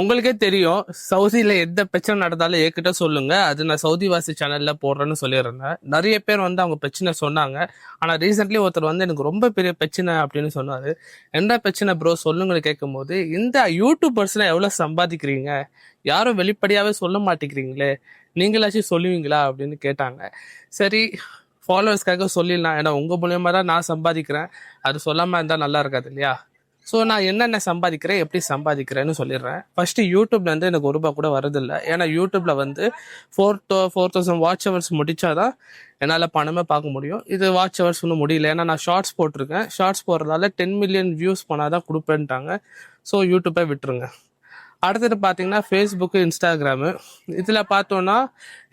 உங்களுக்கே தெரியும் சவுதியில எந்த பிரச்சனை நடந்தாலும் என்கிட்ட சொல்லுங்க, அது நான் சவுதி வாசி சேனல்ல போடுறேன்னு சொல்லியிருந்தேன். நிறைய பேர் வந்து அவங்க பிரச்சனை சொன்னாங்க. ஆனா ரீசென்ட்லி ஒருத்தர் வந்து எனக்கு ரொம்ப பெரிய பிரச்சனை அப்படின்னு சொன்னாரு. என்ன பிரச்சனை ப்ரோ சொல்லுங்கன்னு கேட்கும்போது, இந்த யூடியூபர்ஸ்ல எவ்வளவு சம்பாதிக்கிறீங்க, யாரும் வெளிப்படையாவே சொல்ல மாட்டேங்கிறீங்களே, நீங்களாச்சும் சொல்லுவீங்களா அப்படின்னு கேட்டாங்க. சரி, ஃபாலோவர்ஸ்க்காக சொல்லிடலாம், ஏன்னா உங்க மூலியமா தான் நான் சம்பாதிக்கிறேன், அது சொல்லாம இருந்தா நல்லா இருக்காது இல்லையா? ஸோ நான் என்னென்ன சம்பாதிக்கிறேன், எப்படி சம்பாதிக்கிறேன்னு சொல்லிடுறேன். ஃபர்ஸ்ட் யூடியூப்ல இருந்து எனக்கு 1 ரூபா கூட வரதில்லை. ஏன்னா யூடியூப்ல வந்து 4000 வாட்ச் ஹவர்ஸ் முடிச்சாதான் என்னால் பணமே பார்க்க முடியும். இது வாட்ச் ஹவர்ஸ் ஒன்றும் முடியல, ஏன்னா நான் ஷார்ட்ஸ் போட்டிருக்கேன். ஷார்ட்ஸ் போடுறதால 10 மில்லியன் வியூஸ் பண்ணாதான் கொடுப்பேன்ட்டாங்க. ஸோ யூடியூப்பை விட்டுருங்க. அடுத்தது பார்த்தீங்கன்னா ஃபேஸ்புக்கு, இன்ஸ்டாகிராமு. இதில் பார்த்தோன்னா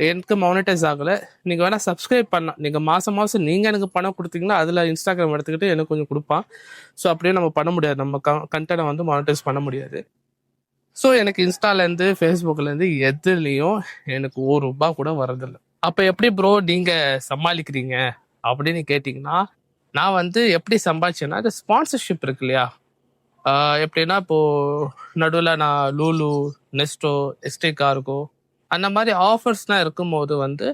எனக்கு மானிட்டைஸ் ஆகலை. நீங்கள் வேணால் சப்ஸ்கிரைப் பண்ணலாம். நீங்கள் மாதம் மாதம் நீங்கள் எனக்கு பணம் கொடுத்தீங்கன்னா அதில் இன்ஸ்டாகிராம் எடுத்துக்கிட்டு எனக்கு கொஞ்சம் கொடுப்பான். ஸோ அப்படியே நம்ம பண்ண முடியாது, நம்ம கண்டென்ட்டை வந்து மானிட்டைஸ் பண்ண முடியாது. ஸோ எனக்கு இன்ஸ்டாலேருந்து ஃபேஸ்புக்லேருந்து எதுலேயும் எனக்கு 1 ரூபா கூட வரதில்லை. அப்போ எப்படி ப்ரோ நீங்கள் சமாளிக்கிறீங்க அப்படின்னு கேட்டிங்கன்னா, நான் வந்து எப்படி சம்பாதிச்சேன்னா, இந்த ஸ்பான்சர்ஷிப் இருக்கு இல்லையா? எப்படின்னா இப்போ நடுவில் நான் லூலு, நெஸ்டோ, எஸ்டே கார்கோ அந்த மாதிரி ஆஃபர்ஸ்லாம் இருக்கும்போது வந்து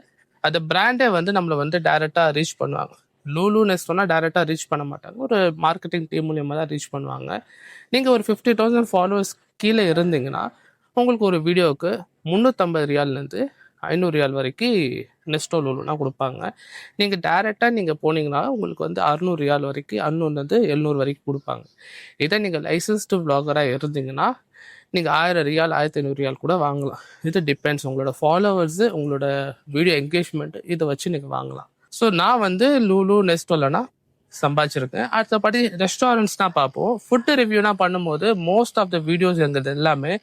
அந்த பிராண்டே வந்து நம்மளை வந்து டைரெக்டாக ரீச் பண்ணுவாங்க. லூலு, நெஸ்டோனா டைரெக்டாக ரீச் பண்ண மாட்டாங்க, ஒரு மார்க்கெட்டிங் டீம் மூலியமாக தான் ரீச் பண்ணுவாங்க. நீங்கள் ஒரு 50,000 ஃபாலோவர்ஸ் கீழே இருந்தீங்கன்னா உங்களுக்கு ஒரு வீடியோவுக்கு 350 ரியால்லேருந்து 500 ரியால் வரைக்கும் நெஸ்டோ, லூலுனா கொடுப்பாங்க. நீங்கள் டைரெக்டாக நீங்கள் போனீங்கன்னா உங்களுக்கு வந்து 600 ரியால் வரைக்கும், 600லேருந்து 700 வரைக்கும் கொடுப்பாங்க. இதே நீங்கள் லைசன்ஸ்டு விளாகராக இருந்தீங்கன்னா நீங்கள் 1000 ரியால், 1500 ரியால் கூட வாங்கலாம். இது டிபெண்ட்ஸ், உங்களோட ஃபாலோவர்ஸு, உங்களோட வீடியோ என்கேஜ்மெண்ட் இதை வச்சு நீங்கள் வாங்கலாம். ஸோ நான் வந்து லூலு, நெஸ்டோலனா சம்பாதிச்சிருக்கேன். அடுத்தபடி ரெஸ்டாரண்ட்ஸ்னா பார்ப்போம். ஃபுட்டு ரிவ்யூனா பண்ணும்போது மோஸ்ட் ஆஃப் த வீடியோஸ் எங்கிறது எல்லாமே